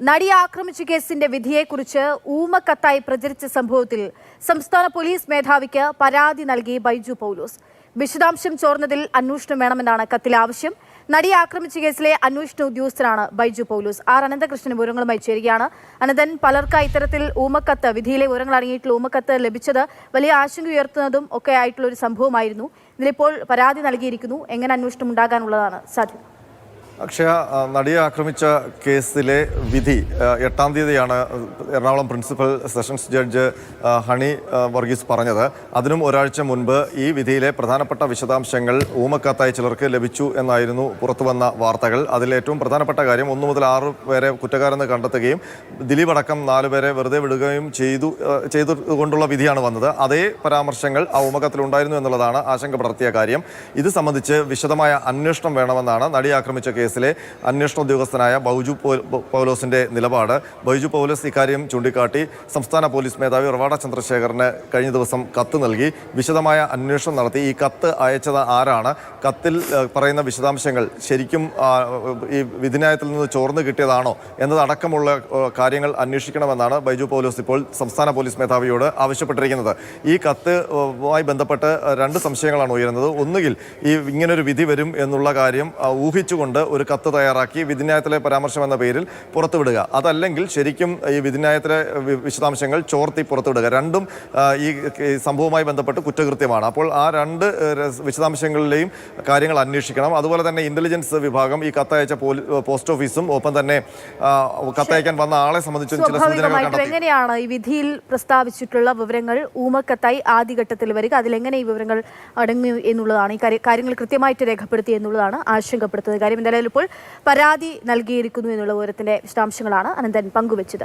നടിയെ ആക്രമിച്ച കേസിന്റെ വിധിയെക്കുറിച്ച് ഊമക്കത്തായി പ്രചരിച്ച സംഭവത്തിൽ സംസ്ഥാന പോലീസ് മേധാവിക്ക് പരാതി നൽകി ബൈജു പൗലോസ്. വിശദാംശം ചോർന്നതിൽ അന്വേഷണം വേണമെന്നാണ് കത്തിലെ ആവശ്യം. നടിയെ ആക്രമിച്ച കേസിലെ അന്വേഷണ ഉദ്യോഗസ്ഥനാണ് ബൈജു പൗലോസ്. ആർ അനന്തകൃഷ്ണൻ വിവരങ്ങളുമായി ചേരുകയാണ്. അനന്തൻ, പലർക്കായി ഇത്തരത്തിൽ ഊമക്കത്ത്, വിധിയിലെ വിവരങ്ങൾ അടങ്ങിയിട്ടുള്ള ഊമക്കത്ത് ലഭിച്ചത് വലിയ ആശങ്ക ഉയർത്തുന്നതും ഒക്കെ ആയിട്ടുള്ള ഒരു സംഭവമായിരുന്നു. ഇതിലിപ്പോൾ പരാതി നൽകിയിരിക്കുന്നു. എങ്ങനെ അന്വേഷണം ഉണ്ടാകാനുള്ളതാണ് സാധ്യത? അക്ഷയ, നടിയെ ആക്രമിച്ച കേസിലെ വിധി 8-ാം തീയതിയാണ് Ernakulam principal sessions judge honey Varghese പറഞ്ഞത്. അതിനും ഒരാഴ്ച മുൻപ് ഈ വിധിയിലെ പ്രധാനപ്പെട്ട വിശദാംശങ്ങൾ ഊമക്കത്തായി ചിലർക്ക് ലഭിച്ചു എന്നായിരുന്നു പുറത്തുവന്ന വാർത്തകൾ. അതിൽ ഏറ്റവും പ്രധാനപ്പെട്ട കാര്യം 1 മുതൽ 6 പേരെ കുറ്റക്കാരെന്ന് കണ്ടെത്തുകയും ദിലീപ് അടക്കം 4 പേരെ വെറുതെ വിടുകയും ചെയ്തുകൊണ്ടുള്ള വിധിയാണ് വന്നത്. അതേ പരാമർശങ്ങൾ ആ ഊമക്കത്തിലുണ്ടായിരുന്നു എന്നുള്ളതാണ് ആശങ്ക പടർത്തിയ കാര്യം. ഇത് സംബന്ധിച്ച് വിശദമായ അന്വേഷണം വേണമെന്നാണ് നടിയെ ആക്രമിച്ച കേസിലെ അന്വേഷണ ഉദ്യോഗസ്ഥനായ ബൈജു പൗലോസിന്റെ നിലപാട്. ബൈജു പൗലോസ് ഇക്കാര്യം ചൂണ്ടിക്കാട്ടി സംസ്ഥാന പോലീസ് മേധാവി റവാഡ ചന്ദ്രശേഖറിന് കഴിഞ്ഞ ദിവസം കത്ത് നൽകി വിശദമായ അന്വേഷണം നടത്തി. ഈ കത്ത് അയച്ചത് ആരാണ്, കത്തിൽ പറയുന്ന വിശദാംശങ്ങൾ ശരിക്കും ഈ വിധിന്യായത്തിൽ നിന്ന് ചോർന്നു കിട്ടിയതാണോ എന്നതടക്കമുള്ള കാര്യങ്ങൾ അന്വേഷിക്കണമെന്നാണ് ബൈജു പൗലോസ് ഇപ്പോൾ സംസ്ഥാന പോലീസ് മേധാവിയോട് ആവശ്യപ്പെട്ടിരിക്കുന്നത്. ഈ കത്തുമായി ബന്ധപ്പെട്ട് 2 സംശയങ്ങളാണ് ഉയരുന്നത്. ഒന്നുകിൽ ഇങ്ങനൊരു വിധി വരും എന്നുള്ള കാര്യം ഊഹിച്ചുകൊണ്ട് ഒരു കത്ത് തയ്യാറാക്കി വിധിന്യായത്തിലെ പരാമർശം എന്ന പേരിൽ പുറത്തുവിടുക, അതല്ലെങ്കിൽ ശരിക്കും ഈ വിധിന്യായത്തിലെ വിശദാംശങ്ങൾ ചോർത്തി പുറത്തുവിടുക. രണ്ടും ഈ സംഭവവുമായി ബന്ധപ്പെട്ട് കുറ്റകൃത്യമാണ്. അപ്പോൾ ആ 2 വിശദാംശങ്ങളിലെയും കാര്യങ്ങൾ അന്വേഷിക്കണം. അതുപോലെ തന്നെ ഇന്റലിജൻസ് വിഭാഗം ഈ കത്തയച്ച പോസ്റ്റ് ഓഫീസും ഒപ്പം തന്നെ കത്തയക്കാൻ വന്ന ആളെ സംബന്ധിച്ചും ചില സൂചനകൾ കണ്ടെത്തി. എങ്ങനെയാണ് ഈ വിധിയിൽ പ്രസ്താവിച്ചിട്ടുള്ള വിവരങ്ങൾ ഊമക്കത്തായി ആദ്യഘട്ടത്തിൽ വരിക? അതിലെങ്ങനെ ഈ വിവരങ്ങൾ അടങ്ങി എന്നുള്ളതാണ്, ഈ കാര്യങ്ങൾ കൃത്യമായിട്ട് രേഖപ്പെടുത്തി എന്നുള്ളതാണ് ആശങ്കപ്പെടുത്തുന്നത്. കാര്യം എന്തായാലും ഇപ്പോൾ പരാതി നൽകിയിരിക്കുന്നു എന്നുള്ള വിവരത്തിന്റെ വിശദാംശങ്ങളാണ് അനന്തൻ പങ്കുവച്ചത്.